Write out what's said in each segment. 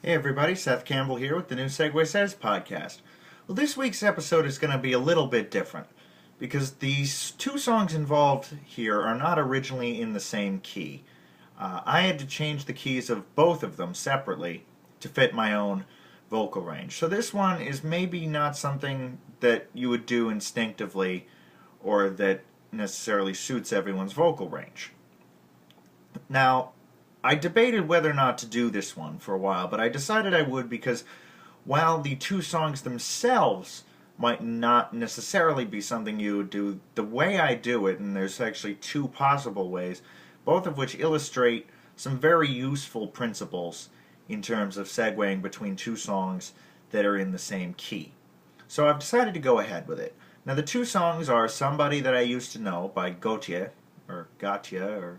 Hey everybody, Seth Campbell here with the new Segue Says podcast. Well, this week's episode is going to be a little bit different because these two songs involved here are not originally in the same key. I had to change the keys of both of them separately to fit my own vocal range. So this one is maybe not something that you would do instinctively or that necessarily suits everyone's vocal range. Now, I debated whether or not to do this one for a while, but I decided I would because while the two songs themselves might not necessarily be something you would do the way I do it, and there's actually two possible ways, both of which illustrate some very useful principles in terms of segueing between two songs that are in the same key. So I've decided to go ahead with it. Now the two songs are Somebody That I Used to Know by Gotye, or Gotye,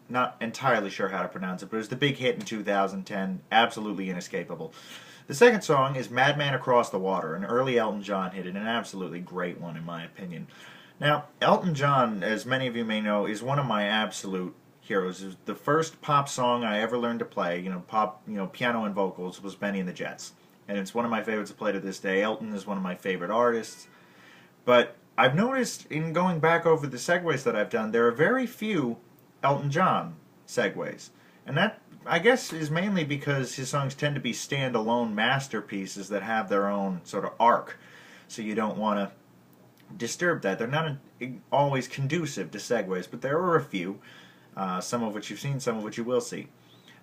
not entirely sure how to pronounce it, but it was the big hit in 2010, absolutely inescapable. The second song is Madman Across the Water, an early Elton John hit, and an absolutely great one in my opinion. Now, Elton John, as many of you may know, is one of my absolute heroes. It was the first pop song I ever learned to play, piano and vocals, was Benny and the Jets. And it's one of my favorites to play to this day. Elton is one of my favorite artists. But I've noticed in going back over the segues that I've done, there are very few Elton John segues. And that, I guess, is mainly because his songs tend to be standalone masterpieces that have their own sort of arc. So you don't want to disturb that. They're not always conducive to segues, but there are a few, some of which you've seen, some of which you will see.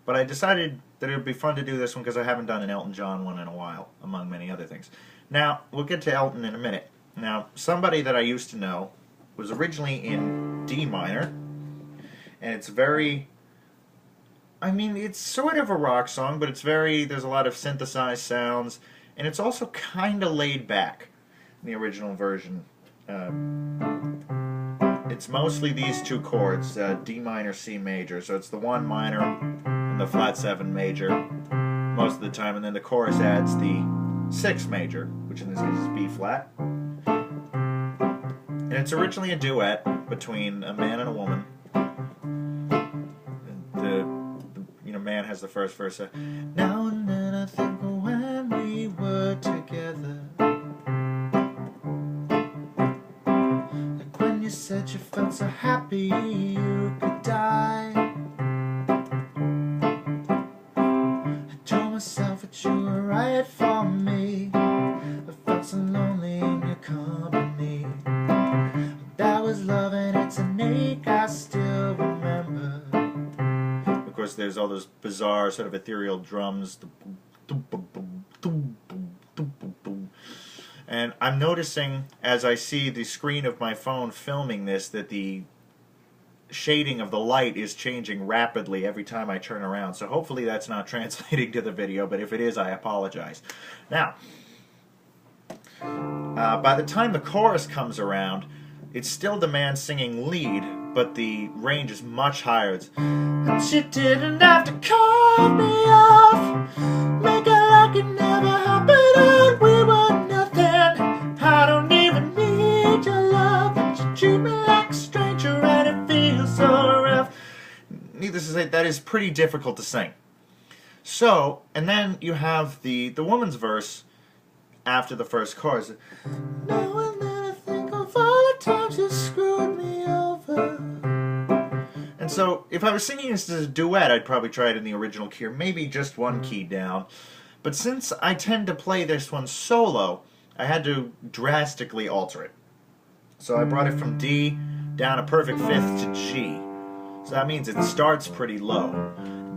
But I decided that it would be fun to do this one because I haven't done an Elton John one in a while, among many other things. Now, we'll get to Elton in a minute. Now, Somebody That I Used to Know was originally in D minor, and it's very, it's sort of a rock song, but there's a lot of synthesized sounds, and it's also kind of laid back in the original version. It's mostly these two chords, D minor, C major, so it's the 1 minor and the flat 7 major most of the time, and then the chorus adds the 6 major, which in this case is B flat. And it's originally a duet between a man and a woman. The man has the first verse. Now and then I think of when we were together, like when you said you felt so happy you could die. I told myself that you were right for me. I felt so lonely in your company. That was love and it's an ache I still remember. Of course, there's all those bizarre sort of ethereal drums. And I'm noticing as I see the screen of my phone filming this that the shading of the light is changing rapidly every time I turn around. So hopefully that's not translating to the video, but if it is, I apologize. Now, by the time the chorus comes around, it's still the man singing lead, but the range is much higher. It's, but you didn't have to call me off, make it like it never happened and we were nothing. I don't even need your love, but you treat me like a stranger and it feels so rough. Needless to say, that is pretty difficult to sing. So, and then you have the woman's verse after the first chorus. Now and then I think of all the times you screwed me over. And so, if I was singing this as a duet, I'd probably try it in the original key, or maybe just one key down. But since I tend to play this one solo, I had to drastically alter it. So I brought it from D down a perfect fifth to G. So that means it starts pretty low.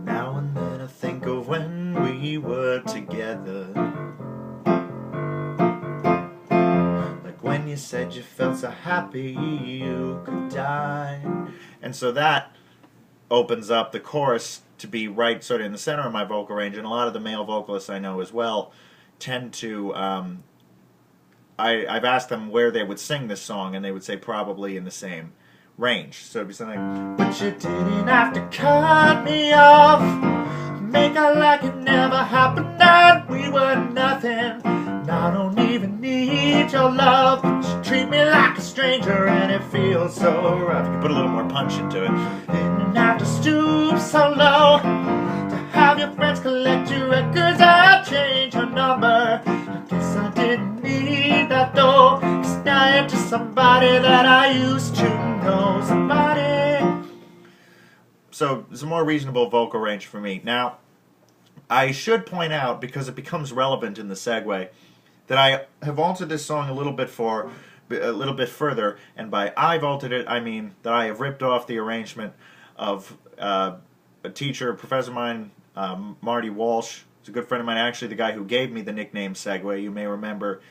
Now and then I think of when we were together, like when you said you felt so happy you could die. And so that opens up the chorus to be right sort of in the center of my vocal range, and a lot of the male vocalists I know as well tend to, I've asked them where they would sing this song, and they would say probably in the same range. So it'd be something like, but you didn't have to cut me off, make out like it never happened and we were nothing. I don't even need your love, but you treat me like a stranger and it feels so rough. You can put a little more punch into it. Didn't have to stoop so low, your friends, collect your records, I'll change her number. I guess I didn't need that though, 'cause now you're just somebody that I used to know. Somebody. So it's a more reasonable vocal range for me. Now, I should point out, because it becomes relevant in the segue, that I have altered this song a little bit further, and by I've altered it, I mean that I have ripped off the arrangement of a teacher, a professor of mine, Marty Walsh. He's a good friend of mine, actually the guy who gave me the nickname Segue. You may remember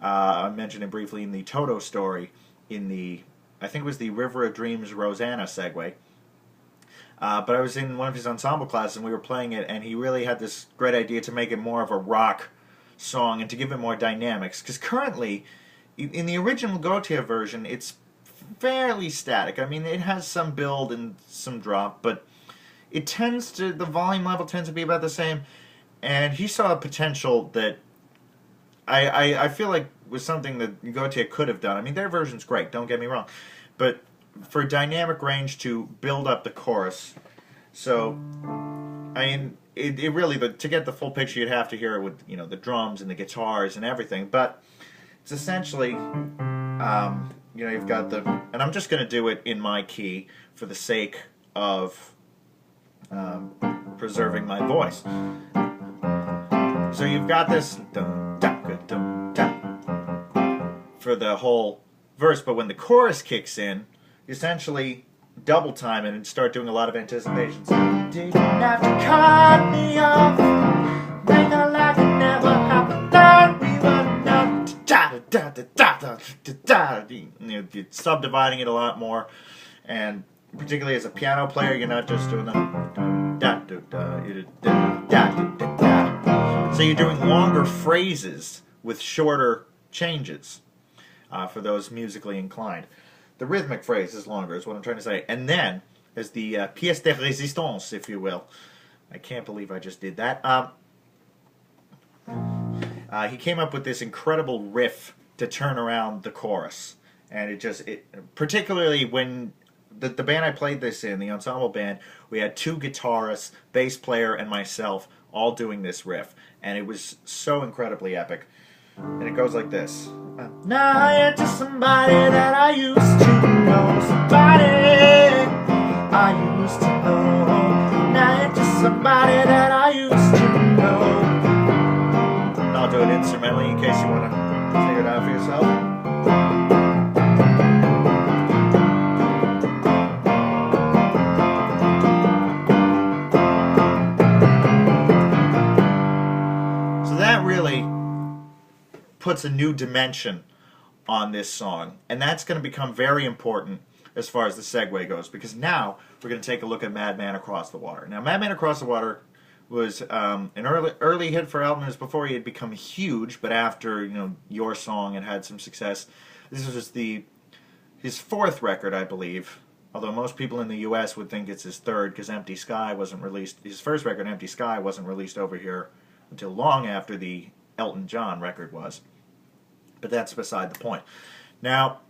I mentioned it briefly in the Toto story, in the, I think it was the River of Dreams Rosanna segue. But I was in one of his ensemble classes and we were playing it, and he really had this great idea to make it more of a rock song and to give it more dynamics. Because currently, in the original Gotye version, it's fairly static. I mean, it has some build and some drop, but it tends to, the volume level tends to be about the same. And he saw a potential that I feel like was something that Gotye could have done. I mean, their version's great, don't get me wrong. But for dynamic range to build up the chorus, so, I mean, it really, to get the full picture, you'd have to hear it with, you know, the drums and the guitars and everything. But it's essentially, you know, you've got the, and I'm just going to do it in my key for the sake of preserving my voice. So you've got this for the whole verse, but when the chorus kicks in, you essentially double time it and start doing a lot of anticipations. Didn't have to cut me off, make it like it never happened, that we were not you're subdividing it a lot more, and particularly as a piano player, you're not just doing the so you're doing longer phrases with shorter changes for those musically inclined. The rhythmic phrase is longer, is what I'm trying to say. And then, as the pièce de résistance, if you will. I can't believe I just did that. He came up with this incredible riff to turn around the chorus. And it particularly when the band I played this in, the ensemble band, we had two guitarists, bass player, and myself all doing this riff. And it was so incredibly epic. And it goes like this. Now you're just somebody that I used to know. Somebody I used to know. Now you're just somebody that I used to know. And I'll do it instrumentally in case you want to figure it out for yourself. So that really puts a new dimension on this song, and that's going to become very important as far as the segue goes, because now we're going to take a look at Madman Across the Water. Now, Madman Across the Water was an early hit for Elton. It was before he had become huge, but after, you know, Your Song and had some success. This was just his fourth record, I believe, although most people in the U.S. would think it's his third, because Empty Sky wasn't released. His first record, Empty Sky, wasn't released over here until long after the Elton John record was. But that's beside the point. Now,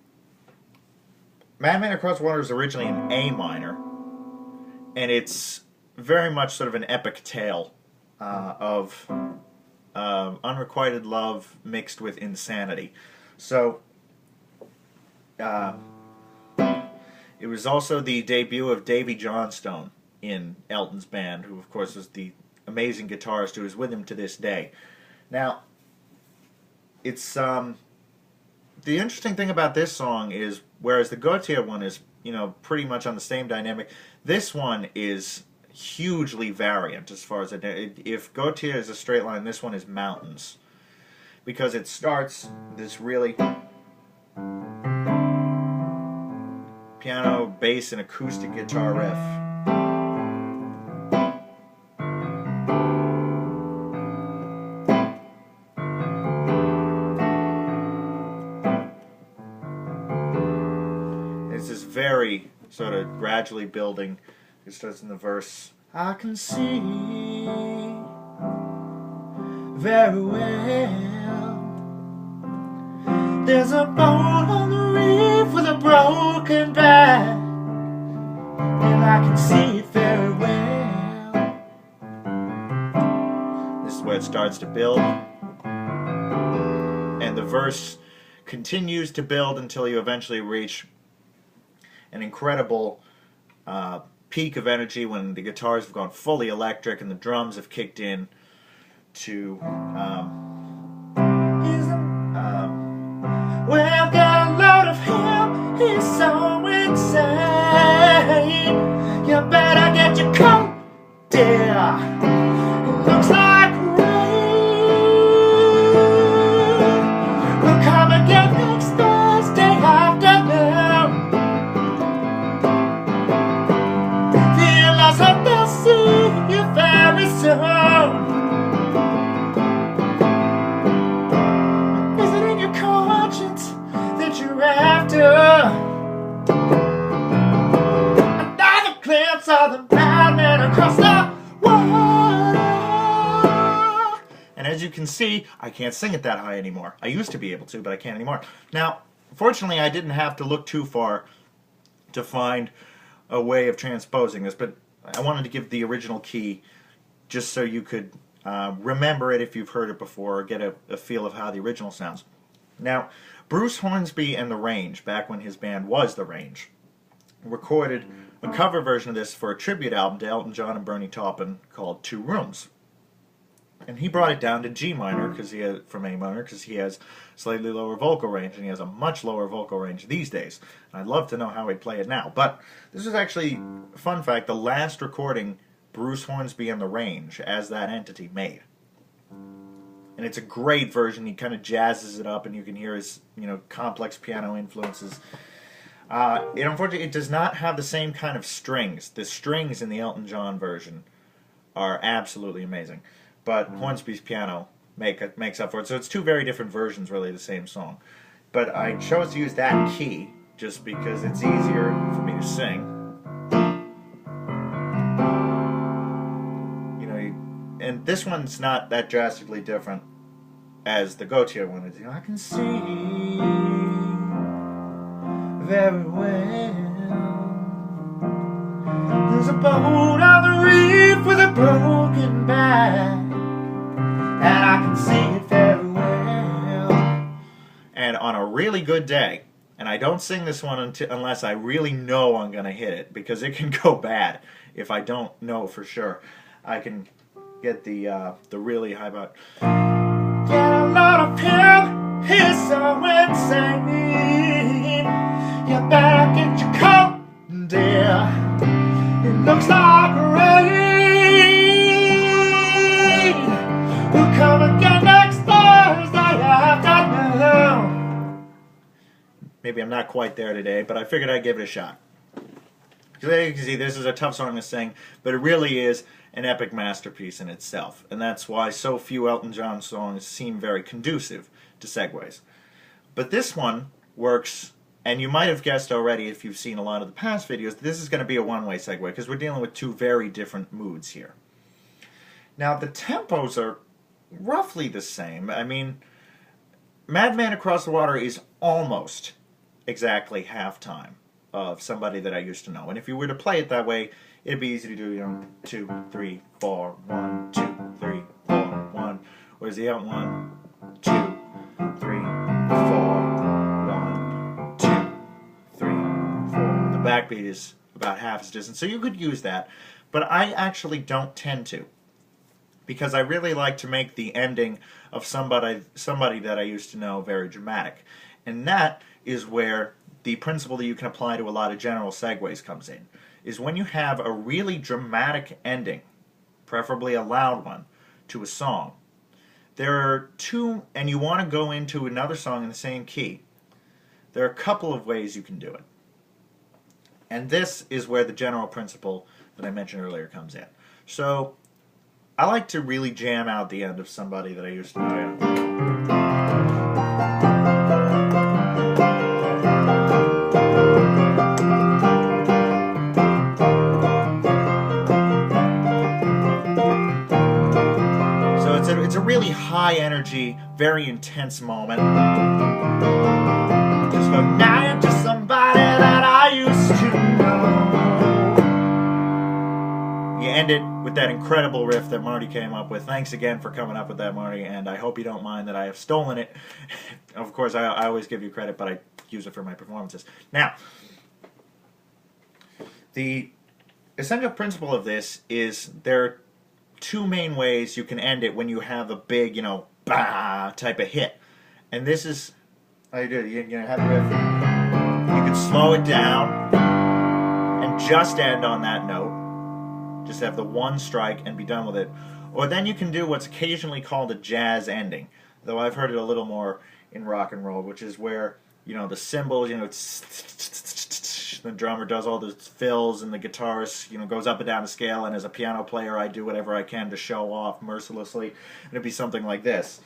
Madman Across the Water is originally in A minor, and it's very much sort of an epic tale of unrequited love mixed with insanity. So, it was also the debut of Davy Johnstone in Elton's band, who of course was the amazing guitarist who is with him to this day. Now, it's the interesting thing about this song is, whereas the Gotye one is, you know, pretty much on the same dynamic, this one is hugely variant as far as if Gotye is a straight line, this one is mountains, because it starts this really piano, bass, and acoustic guitar riff. Very sort of gradually building. It starts in the verse. I can see very well there's a boat on the reef with a broken back, and I can see it very well. where it starts to build, and the verse continues to build until you eventually reach an incredible peak of energy when the guitars have gone fully electric and the drums have kicked in to well, got a load of him, he's so insane. You better get your coat, dear. It looks like rain. We'll come again next Thursday afternoon. Feel us hope they'll see you very soon. Is it in your conscience that you're after? Another glimpse of the madman across the water. And as you can see, I can't sing it that high anymore. I used to be able to, but I can't anymore. Now, fortunately, I didn't have to look too far to find a way of transposing this, but I wanted to give the original key just so you could remember it if you've heard it before, or get a feel of how the original sounds. Now, Bruce Hornsby and The Range, back when his band was The Range, recorded a cover version of this for a tribute album to Elton John and Bernie Taupin called Two Rooms. And he brought it down to G minor from A minor because he has slightly lower vocal range, and he has a much lower vocal range these days. And I'd love to know how he'd play it now. But this is actually, fun fact, the last recording Bruce Hornsby and The Range as that entity made. And it's a great version. He kind of jazzes it up, and you can hear his, complex piano influences. Unfortunately, it does not have the same kind of strings. The strings in the Elton John version are absolutely amazing, but Hornsby's piano makes up for it. So it's two very different versions, really, of the same song. But I chose to use that key just because it's easier for me to sing. And this one's not that drastically different as the Gotye one is. I can see very well. There's a boat on the reef with a broken back, and I can see it very well. And on a really good day, and I don't sing this one unless I really know I'm going to hit it, because it can go bad if I don't know for sure. I can get the really high note. Get a lot of him, he's so insane. You better get your coat, dear. It looks like rain. We'll come again next Thursday afternoon. Maybe I'm not quite there today, but I figured I'd give it a shot. Because as you can see, this is a tough song to sing, but it really is an epic masterpiece in itself, and that's why so few Elton John songs seem very conducive to segues. But this one works, and you might have guessed already if you've seen a lot of the past videos, this is going to be a one-way segue, because we're dealing with two very different moods here. Now, the tempos are roughly the same. I mean, Madman Across the Water is almost exactly halftime of Somebody That I Used to Know, and if you were to play it that way, it'd be easy to do, 2, 3, 4, 1, 2, 3, 4, 1. Whereas the out 1, 2, 3, 4, 1, 2, 3, 4. The backbeat is about half as distant, so you could use that. But I actually don't tend to, because I really like to make the ending of Somebody That I Used to Know very dramatic. And that is where the principle that you can apply to a lot of general segues comes in. Is when you have a really dramatic ending, preferably a loud one, to a song. There are two, and you want to go into another song in the same key. There are a couple of ways you can do it. And this is where the general principle that I mentioned earlier comes in. So, I like to really jam out the end of Somebody That I Used to Know. It's a really high energy, very intense moment. Just go now to somebody that I used to know. You end it with that incredible riff that Marty came up with. Thanks again for coming up with that, Marty, and I hope you don't mind that I have stolen it. Of course, I always give you credit, but I use it for my performances. Now, the essential principle of this is there are two main ways you can end it when you have a big, bah type of hit. And this is how you do it. You have a riff. You can slow it down and just end on that note. Just have the one strike and be done with it. Or then you can do what's occasionally called a jazz ending, though I've heard it a little more in rock and roll, which is where, the cymbals, the drummer does all the fills and the guitarist, goes up and down the scale, and as a piano player I do whatever I can to show off mercilessly. And it'd be something like this.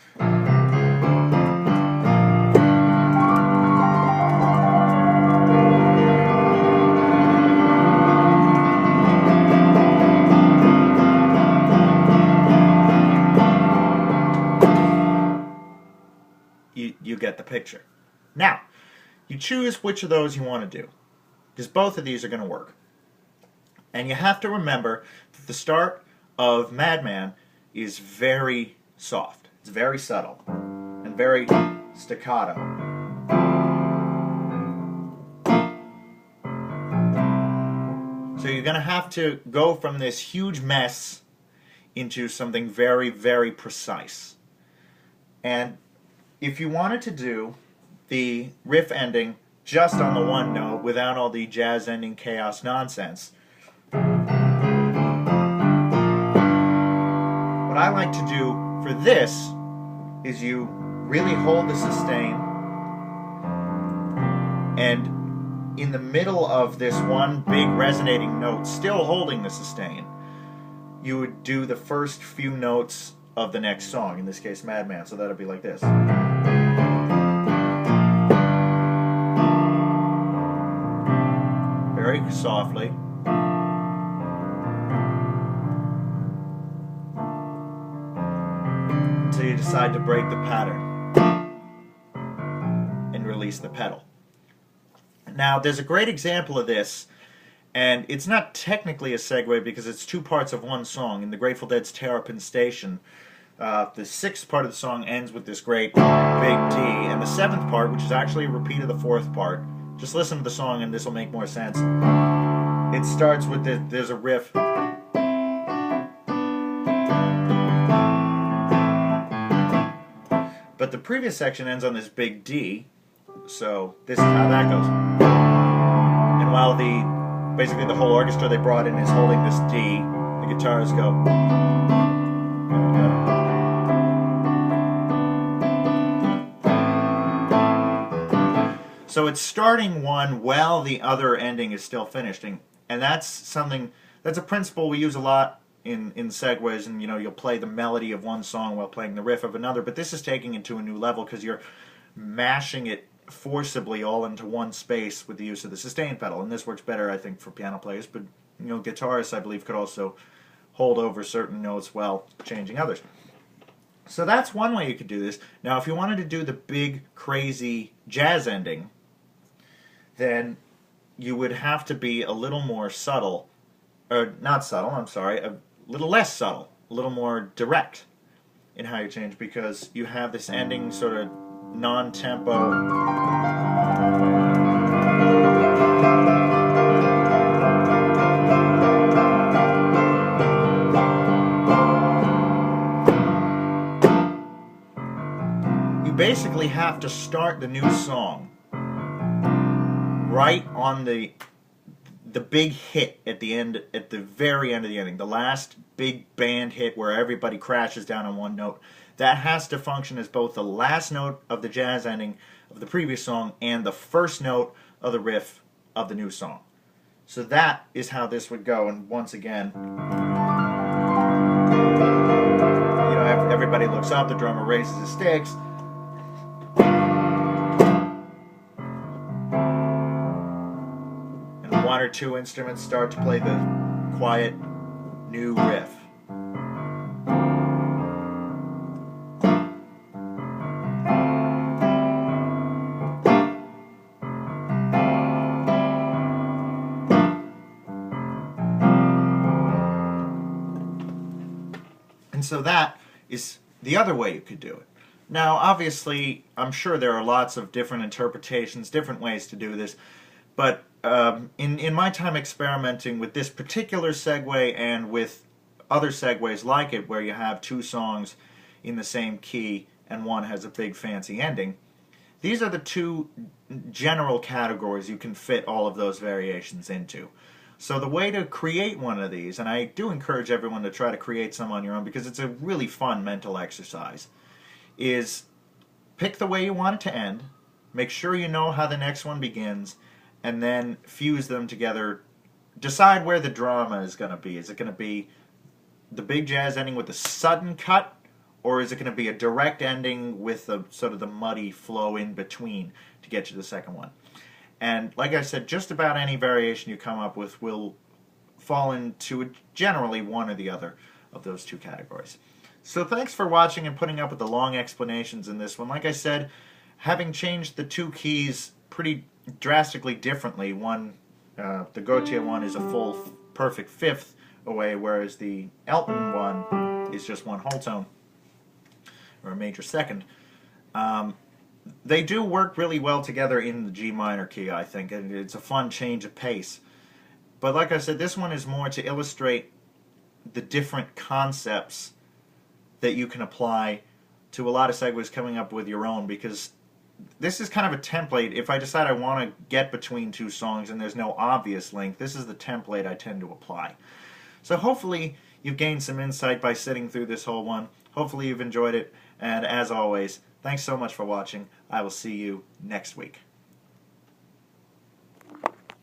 You get the picture. Now, you choose which of those you want to do, because both of these are going to work. And you have to remember that the start of Madman is very soft. It's very subtle and very staccato. So you're going to have to go from this huge mess into something very, very precise. And if you wanted to do the riff ending just on the one note without all the jazz ending chaos nonsense, what I like to do for this is you really hold the sustain, and in the middle of this one big resonating note, still holding the sustain, you would do the first few notes of the next song, in this case Madman. So that would be like this. Very softly. Until you decide to break the pattern and release the pedal. Now, there's a great example of this, and it's not technically a segue because it's two parts of one song. In the Grateful Dead's Terrapin Station, the sixth part of the song ends with this great big D, and the seventh part, which is actually a repeat of the fourth part, just listen to the song and this will make more sense. It starts with there's a riff. But the previous section ends on this big D, so this is how that goes. And while basically the whole orchestra they brought in is holding this D, the guitars go. So it's starting one while the other ending is still finishing, and that's a principle we use a lot in segues, and you'll play the melody of one song while playing the riff of another, but this is taking it to a new level because you're mashing it forcibly all into one space with the use of the sustain pedal, and this works better, I think, for piano players, but guitarists, I believe, could also hold over certain notes while changing others. So that's one way you could do this. Now, if you wanted to do the big, crazy jazz ending, then you would have to be a little more subtle, or not subtle, I'm sorry, a little less subtle, a little more direct in how you change, because you have this ending sort of non-tempo. You basically have to start the new song right on the big hit at the end, at the very end of the ending, the last big band hit where everybody crashes down on one note. That has to function as both the last note of the jazz ending of the previous song and the first note of the riff of the new song. So that is how this would go. And once again, everybody looks up, the drummer raises his sticks. One or two instruments start to play the quiet new riff. And so that is the other way you could do it. Now, obviously, I'm sure there are lots of different interpretations, different ways to do this, but in my time experimenting with this particular segue and with other segues like it, where you have two songs in the same key and one has a big fancy ending, these are the two general categories you can fit all of those variations into. So the way to create one of these, and I do encourage everyone to try to create some on your own because it's a really fun mental exercise, is pick the way you want it to end, make sure you know how the next one begins, and then fuse them together. Decide where the drama is going to be. Is it going to be the big jazz ending with a sudden cut, or is it going to be a direct ending with a sort of the muddy flow in between to get you the second one? And like I said, just about any variation you come up with will fall into generally one or the other of those two categories. So thanks for watching and putting up with the long explanations in this one. Like I said, having changed the two keys pretty drastically differently, one, the Gotye one is a full perfect fifth away, whereas the Elton one is just one whole tone, or a major second. They do work really well together in the G minor key, I think, and it's a fun change of pace. But like I said, this one is more to illustrate the different concepts that you can apply to a lot of segues coming up with your own, because this is kind of a template. If I decide I want to get between two songs and there's no obvious link, this is the template I tend to apply. So hopefully you've gained some insight by sitting through this whole one. Hopefully you've enjoyed it, and as always, thanks so much for watching. I will see you next week.